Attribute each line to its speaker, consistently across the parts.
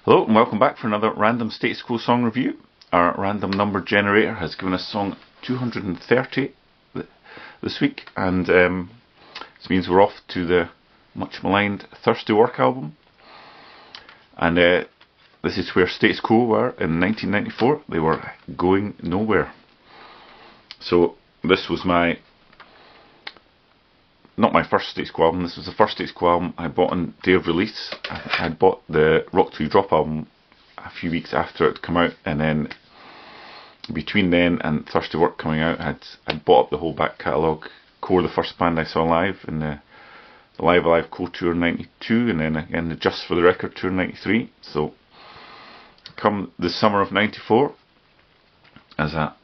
Speaker 1: Hello and welcome back for another random Status Quo song review. Our random number generator has given us song 230 this week, and this means we're off to the much maligned Thirsty Work album. And this is where Status Quo were in 1994. They were going nowhere. So this was not my first Status Quo album. This was the first Status Quo album I bought on day of release. I bought the Rock Till You Drop album a few weeks after it had come out, and then between then and Thirsty Work coming out, I'd bought up the whole back catalogue. Core, the first band I saw live in the Live Alive Co Tour in '92, and then again the Just for the Record Tour in '93. So come the summer of '94, as a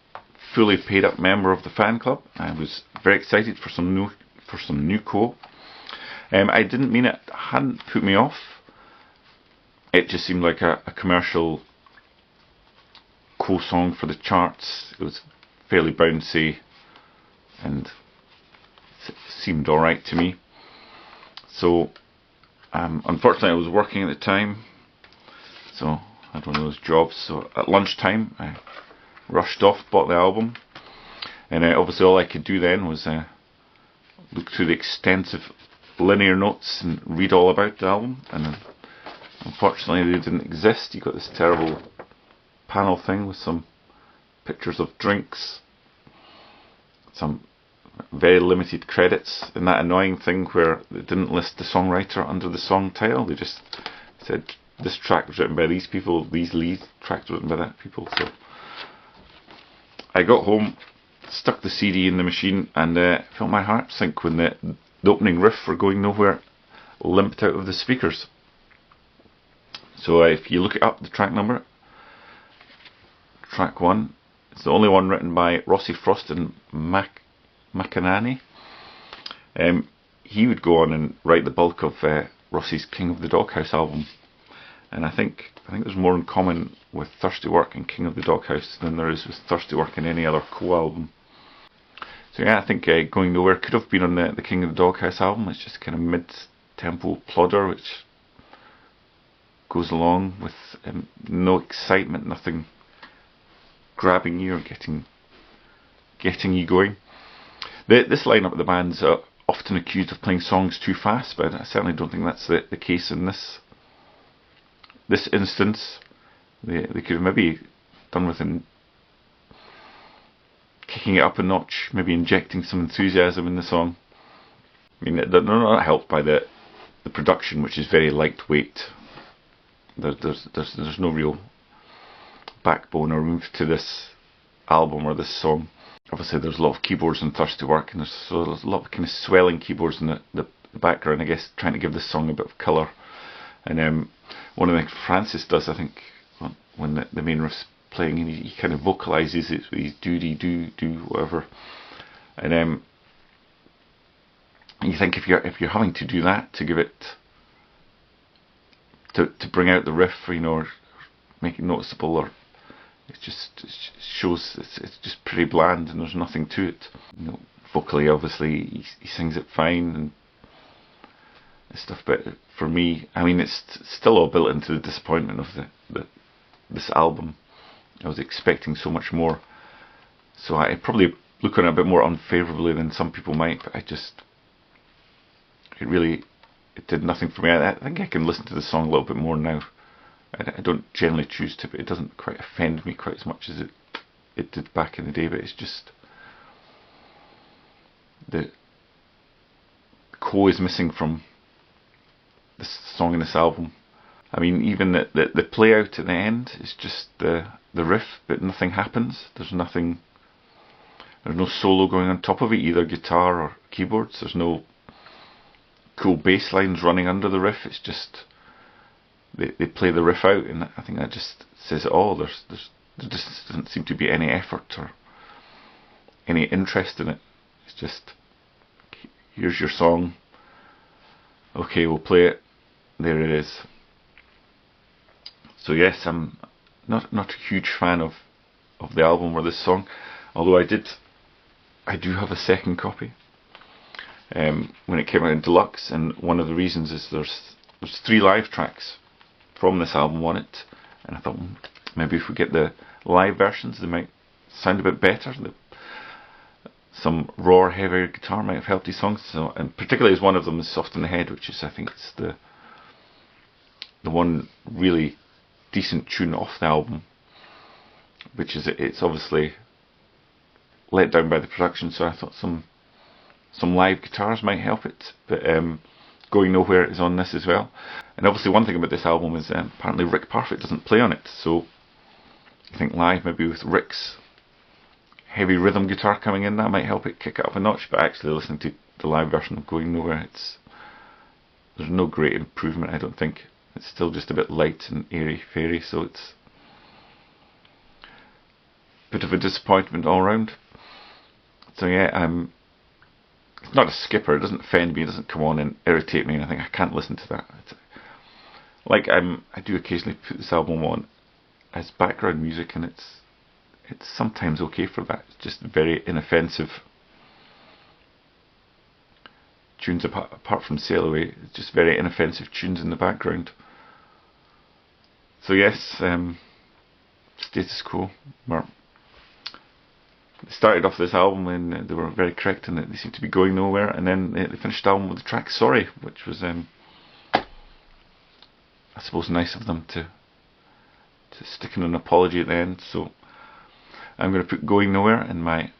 Speaker 1: fully paid up member of the fan club, I was very excited for some new Quo. I didn't mean it hadn't put me off. It just seemed like a commercial Quo song for the charts. It was fairly bouncy and seemed alright to me. So unfortunately I was working at the time, so I had one of those jobs. So at lunchtime I rushed off, bought the album, and obviously all I could do then was look through the extensive linear notes and read all about the album, and unfortunately they didn't exist. You got this terrible panel thing with some pictures of drinks, some very limited credits, and that annoying thing where they didn't list the songwriter under the song title. They just said this track was written by these people, these lead tracks written by that people. So I got home, stuck the CD in the machine, and felt my heart sink when the opening riff for Going Nowhere limped out of the speakers. So if you look it up, the track number, track 1, it's the only one written by Rossi Frost and McAnany. He would go on and write the bulk of Rossi's King of the Doghouse album, and I think there's more in common with Thirsty Work and King of the Doghouse than there is with Thirsty Work and any other Quo album. So yeah, I think Going Nowhere could have been on the King of the Doghouse album. It's just kind of mid-tempo plodder which goes along with no excitement, nothing grabbing you or getting you going. This lineup of the band's often accused of playing songs too fast, but I certainly don't think that's the case in this instance. They could have maybe done with kicking it up a notch, maybe injecting some enthusiasm in the song. I mean, they're not helped by the production, which is very lightweight. There's no real backbone or oomph to this album or this song. Obviously there's a lot of keyboards in Thirsty Work, and there's a lot of kind of swelling keyboards in the background, I guess, trying to give this song a bit of colour. And one of the things Francis does, I think, when the main riff's playing, and he kind of vocalises it with his do whatever. And you think if you're having to do that to give it to bring out the riff, or make it noticeable, or it shows it's just pretty bland and there's nothing to it. Vocally, obviously he sings it fine and stuff, but for me, I mean, it's still all built into the disappointment of this album. I was expecting so much more, so I probably look on it a bit more unfavourably than some people might, but it did nothing for me. I think I can listen to the song a little bit more now. I don't generally choose to, but it doesn't quite offend me quite as much as it did back in the day. But it's just the Quo is missing from this song in this album. I mean, even the play out at the end is just the riff, but nothing happens. There's no solo going on top of it, either guitar or keyboards. There's no cool bass lines running under the riff. It's just they play the riff out, and I think that just says it all. There just doesn't seem to be any effort or any interest in it. It's just, here's your song, okay, we'll play it, there it is. So yes, I'm not a huge fan of the album or this song, although I do have a second copy when it came out in deluxe, and one of the reasons is there's 3 live tracks from this album on it, and I thought maybe if we get the live versions they might sound a bit better. Some raw, heavier guitar might have helped these songs. So, and particularly as one of them is Soft in the Head, which is, I think, it's the one really decent tune off the album, which is, it's obviously let down by the production, so I thought some live guitars might help it. But Going Nowhere is on this as well. And obviously one thing about this album is apparently Rick Parfitt doesn't play on it, so I think live, maybe with Rick's heavy rhythm guitar coming in, that might help it kick it up a notch. But actually listening to the live version of Going Nowhere, there's no great improvement, I don't think. It's still just a bit light and airy-fairy, so it's a bit of a disappointment all round. So yeah, it's not a skipper, it doesn't offend me, it doesn't come on and irritate me, and I think I can't listen to that. I do occasionally put this album on as background music, and it's sometimes okay for that. It's just very inoffensive tunes, apart from Sail Away. It's just very inoffensive tunes in the background. So yes, Status Quo they started off this album and they were very correct in that they seemed to be going nowhere, and then they finished the album with the track Sorry, which was I suppose nice of them to stick in an apology at the end. So I'm going to put Going Nowhere in my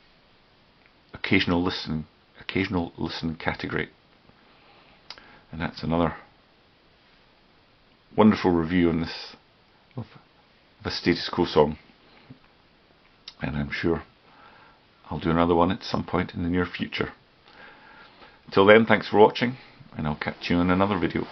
Speaker 1: occasional listen category, and that's another wonderful review on this of a Status Quo song, and I'm sure I'll do another one at some point in the near future. Until then, thanks for watching, and I'll catch you in another video.